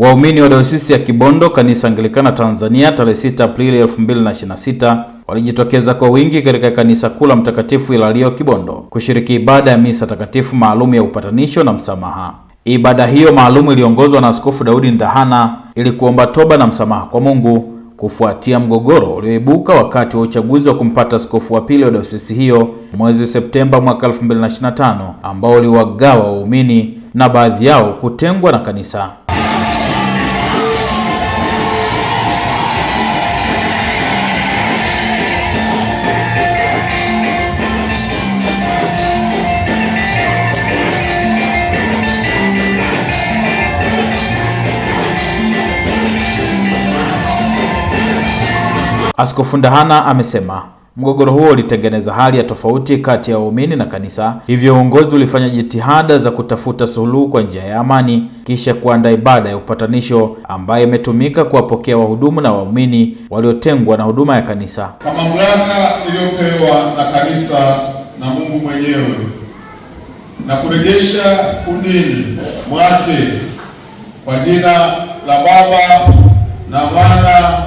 Waumini wa Dayosisi ya Kibondo Kanisa Anglikana Tanzania tarehe 6 Aprili 2026 walijitokeza kwa wingi katika kanisa kuu la Mtakatifu Hilario Kibondo kushiriki ibada ya misa takatifu maalum ya upatanisho na msamaha. Ibada hiyo maalum iliongozwa na Askofu Daudi Ndahana ili kuomba toba na msamaha kwa Mungu kufuatia mgogoro ulioibuka wakati wa uchaguzi wa kumpata askofu wa pili wa dayosisi hiyo mwezi Septemba mwaka 2025 ambao uliwagawa waumini na baadhi yao kutengwa na kanisa. Askofu Ndahana amesema mgogoro huo ulitengeneza hali ya tofauti kati ya waumini na kanisa, hivyo uongozi ulifanya jitihada za kutafuta suluhu kwa njia ya amani kisha kuandaa ibada ya upatanisho ambayo imetumika kuwapokea wahudumu na waumini waliotengwa na huduma ya kanisa. Kwa mamlaka iliyopewa na kanisa na Mungu mwenyewe na kurejesha udini mwake kwa jina la Baba na Mwana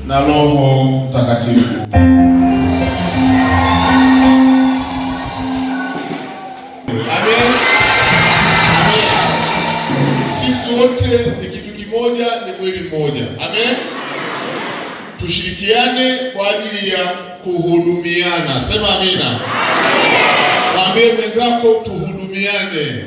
na Roho Mtakatifu. Amen. Sisi wote ni kitu kimoja, ni mwili mmoja. Amen. Tushirikiane kwa ajili ya kuhudumiana. Sema amina. Mwambie mwenzako tuhudumiane.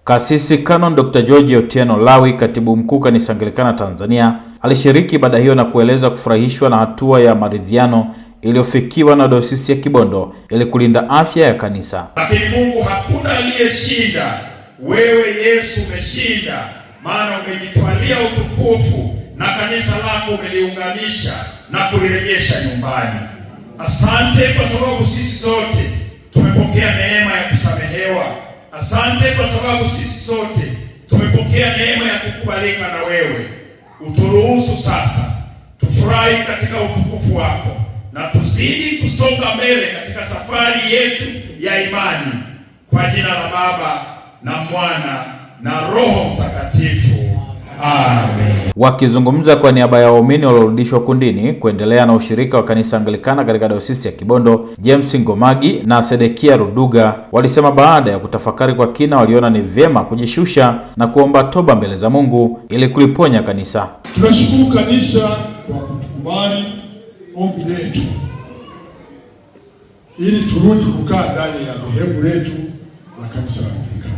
Kasisi Canon Dr. George Otieno Lawi, katibu mkuu Kanisa Anglikana Tanzania, alishiriki ibada hiyo na kueleza kufurahishwa na hatua ya maridhiano iliyofikiwa na Dayosisi ya Kibondo ili kulinda afya ya kanisa. Lakini Mungu hakuna aliyeshinda. Wewe Yesu umeshinda, maana umejitwalia utukufu na kanisa lako umeliunganisha na kulirejesha nyumbani. Asante kwa sababu sisi sote tumepokea neema ya kusamehewa. Asante kwa sababu sisi sote tumepokea neema ya kukubalika na wewe. Uturuhusu sasa tufurahi katika utukufu wako na tuzidi kusonga mbele katika safari yetu ya imani, kwa jina la Baba na Mwana na Roho Mtakatifu. Amen. Wakizungumza kwa niaba ya waumini waliorudishwa kundini kuendelea na ushirika wa Kanisa Anglikana katika Dayosisi ya Kibondo, James Ngomagi na Sedekia Ruduga walisema baada ya kutafakari kwa kina waliona ni vyema kujishusha na kuomba toba mbele za Mungu ili kuliponya kanisa. Tunashukuru kanisa kwa kutukubali ombi letu ili turudi kukaa ndani ya dhehebu letu la Kanisa la Anglikana.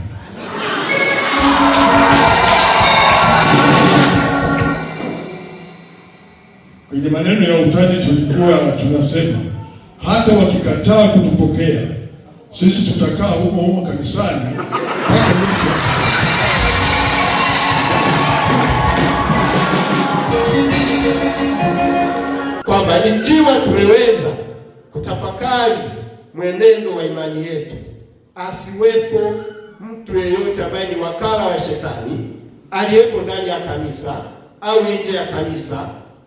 Kwenye maneno ya utani tulikuwa tunasema hata wakikataa kutupokea sisi tutakaa humo kanisani mpaka Yesu. Kwamba ikiwa tumeweza kutafakari mwenendo wa imani yetu, asiwepo mtu yeyote ambaye ni wakala wa shetani aliyepo ndani ya kanisa au nje ya kanisa,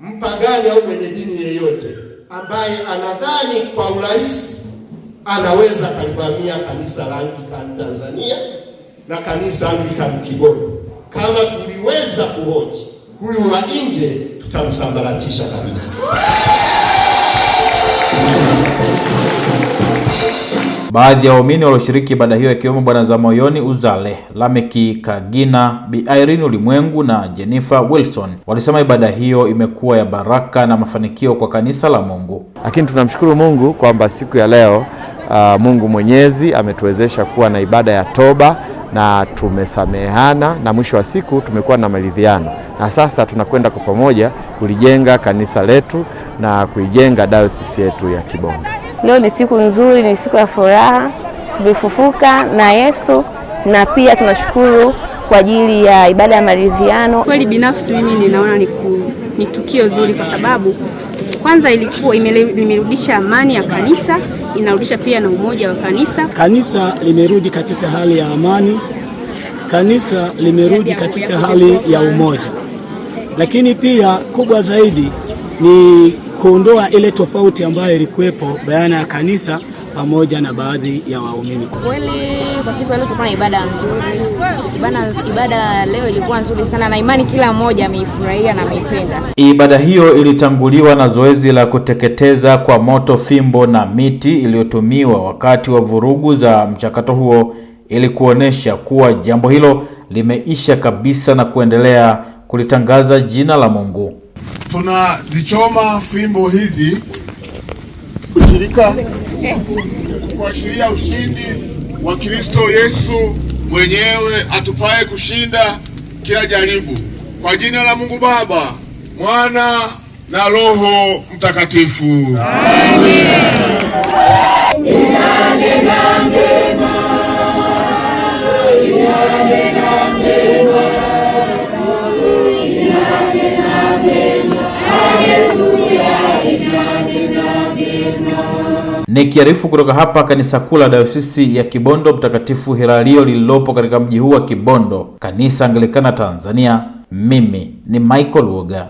mpagani au mwenye dini yeyote ambaye anadhani kwa urahisi anaweza kalivamia kanisa la Anglikana Tanzania na kanisa Anglikana Kibondo. Kama tuliweza kuhoji huyu wa nje, tutamsambaratisha kabisa. Baadhi ya waumini walioshiriki ibada hiyo ikiwemo Bwana za Moyoni Uzale, Lameki Kagina, Bi Irene Ulimwengu na Jennifer Wilson walisema ibada hiyo imekuwa ya baraka na mafanikio kwa kanisa la Mungu. Lakini tunamshukuru Mungu kwamba siku ya leo Mungu Mwenyezi ametuwezesha kuwa na ibada ya toba na tumesamehana na mwisho wa siku tumekuwa na maridhiano. Na sasa tunakwenda kwa pamoja kulijenga kanisa letu na kuijenga dayosisi yetu ya Kibondo. Leo ni siku nzuri, ni siku ya furaha. Tumefufuka na Yesu na pia tunashukuru kwa ajili ya ibada ya maridhiano. Kweli binafsi mimi ninaona ni tukio zuri kwa sababu kwanza ilikuwa imerudisha amani ya kanisa, inarudisha pia na umoja wa kanisa. Kanisa limerudi katika hali ya amani, kanisa limerudi katika hali ya umoja. Lakini pia kubwa zaidi ni kuondoa ile tofauti ambayo ilikuwepo baina ya kanisa pamoja na baadhi ya waumini. Kweli kwa siku ya leo tulikuwa na ibada nzuri. Ibada leo ilikuwa nzuri sana na imani kila mmoja ameifurahia na ameipenda. Ibada hiyo ilitanguliwa na zoezi la kuteketeza kwa moto fimbo na miti iliyotumiwa wakati wa vurugu za mchakato huo ili kuonesha kuwa jambo hilo limeisha kabisa na kuendelea kulitangaza jina la Mungu. Tunazichoma fimbo hizi kushirika kuashiria ushindi wa Kristo Yesu mwenyewe atupaye kushinda kila jaribu. Kwa jina la Mungu Baba, Mwana na Roho Mtakatifu. Amen. Nikiarifu kutoka hapa kanisa kuu la Dayosisi ya Kibondo Mtakatifu Hilario lililopo katika mji huu wa Kibondo, Kanisa Anglikana Tanzania, mimi ni Michael Woga.